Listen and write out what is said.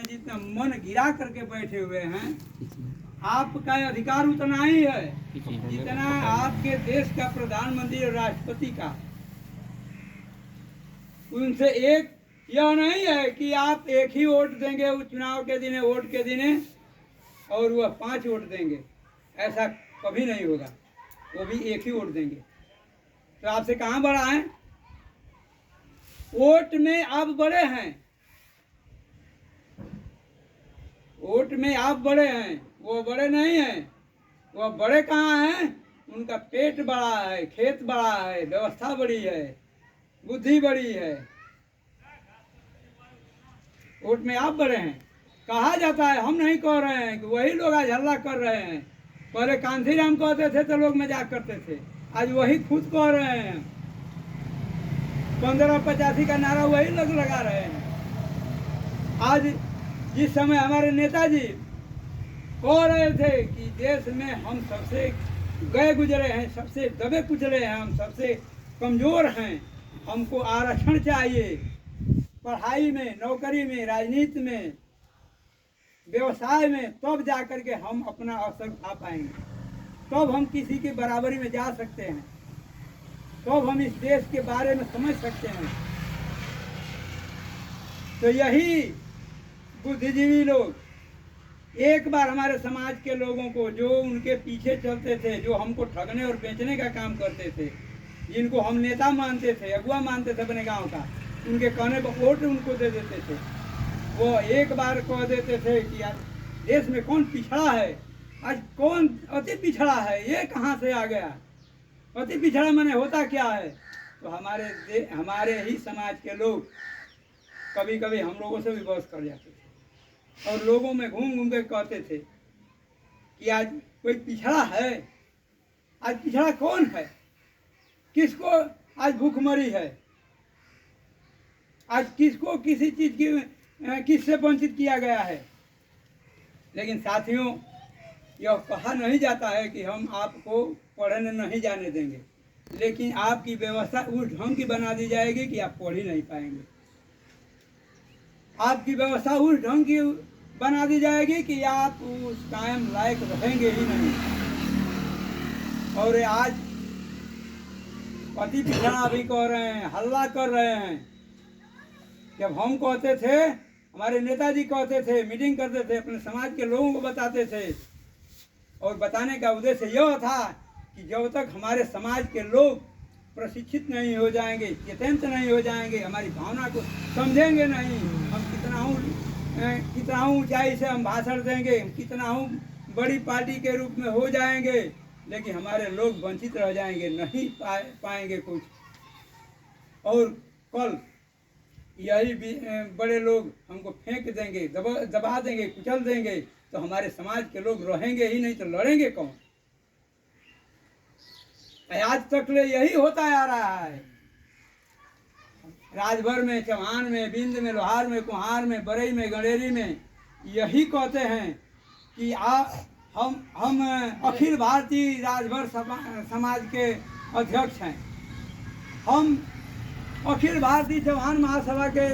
जितना मन गिरा करके बैठे हुए हैं, आपका अधिकार उतना ही है जितना आपके देश का प्रधानमंत्री और राष्ट्रपति का। उनसे एक यह नहीं है कि आप एक ही वोट देंगे उस चुनाव के दिन, वोट के दिन, और वह 5 वोट देंगे, ऐसा कभी नहीं होगा। वो भी एक ही वोट देंगे। तो आपसे कहाँ बड़ा है? वोट में आप बड़े हैं, वोट में आप बड़े हैं, वो बड़े नहीं हैं। वो बड़े कहाँ हैं? उनका पेट बड़ा है, खेत बड़ा है, व्यवस्था बड़ी है, बुद्धि बड़ी है। वोट में आप बड़े हैं। कहा जाता है, हम नहीं कह रहे हैं कि वही लोग आज हल्ला कर रहे हैं। पहले कांसीराम कहते थे तो लोग मजाक करते थे, आज वही खुद कह रहे हैं। 1585 का नारा वही लोग लगा रहे हैं। आज जिस समय हमारे नेताजी कह रहे थे कि देश में हम सबसे गए गुजरे हैं, सबसे दबे कुचले हैं, हम सबसे कमज़ोर हैं, हमको आरक्षण चाहिए पढ़ाई में, नौकरी में, राजनीति में, व्यवसाय में, तब जा कर के हम अपना अवसर उठा पाएंगे, तब हम किसी की बराबरी में जा सकते हैं, तब हम इस देश के बारे में समझ सकते हैं। तो यही बुद्धिजीवी लोग एक बार हमारे समाज के लोगों को, जो उनके पीछे चलते थे, जो हमको ठगने और बेचने का काम करते थे, जिनको हम नेता मानते थे, अगुआ मानते थे अपने गांव का, उनके कहने पर वोट उनको दे देते थे। वो एक बार कह देते थे कि यार देश में कौन पिछड़ा है, आज कौन अति पिछड़ा है, ये कहाँ से आ गया? अति पिछड़ा माने होता क्या है? तो हमारे ही समाज के लोग कभी कभी हम लोगों से भी बहस कर जाते थे और लोगों में घूम घूम के कहते थे कि आज कोई पिछड़ा है। आज पिछड़ा कौन है? किसको आज भूखमरी है? आज किसको किसी चीज की किससे वंचित किया गया है? लेकिन साथियों, यह कहा नहीं जाता है कि हम आपको पढ़ने नहीं जाने देंगे, लेकिन आपकी व्यवस्था उस ढंग की बना दी जाएगी कि आप पढ़ ही नहीं पाएंगे। आपकी व्यवस्था उस ढंग की बना दी जाएगी कि आप उस कायम लायक रहेंगे ही नहीं। और आज पति पिछड़ा भी कह रहे हैं, हल्ला कर रहे हैं। जब हम कहते थे, हमारे नेताजी कहते थे, मीटिंग करते थे, अपने समाज के लोगों को बताते थे, और बताने का उद्देश्य यह था कि जब तक हमारे समाज के लोग प्रशिक्षित नहीं हो जाएंगे, चेतन नहीं हो जाएंगे, हमारी भावना को समझेंगे नहीं, हम कितना ऊंचाई से हम भाषण देंगे, कितना बड़ी पार्टी के रूप में हो जाएंगे, लेकिन हमारे लोग वंचित रह जाएंगे, नहीं पाएंगे कुछ। और कल यही बड़े लोग हमको फेंक देंगे, दबा देंगे, कुचल देंगे, तो हमारे समाज के लोग रहेंगे ही नहीं, तो लड़ेंगे कौन? आज तक ले यही होता आ रहा है। राजभर में, चौहान में, बिंद में, लोहार में, कुहार में, बरई में, गणेरी में यही कहते हैं कि हम अखिल भारतीय राजभर समाज के अध्यक्ष हैं, हम अखिल भारतीय चौहान महासभा के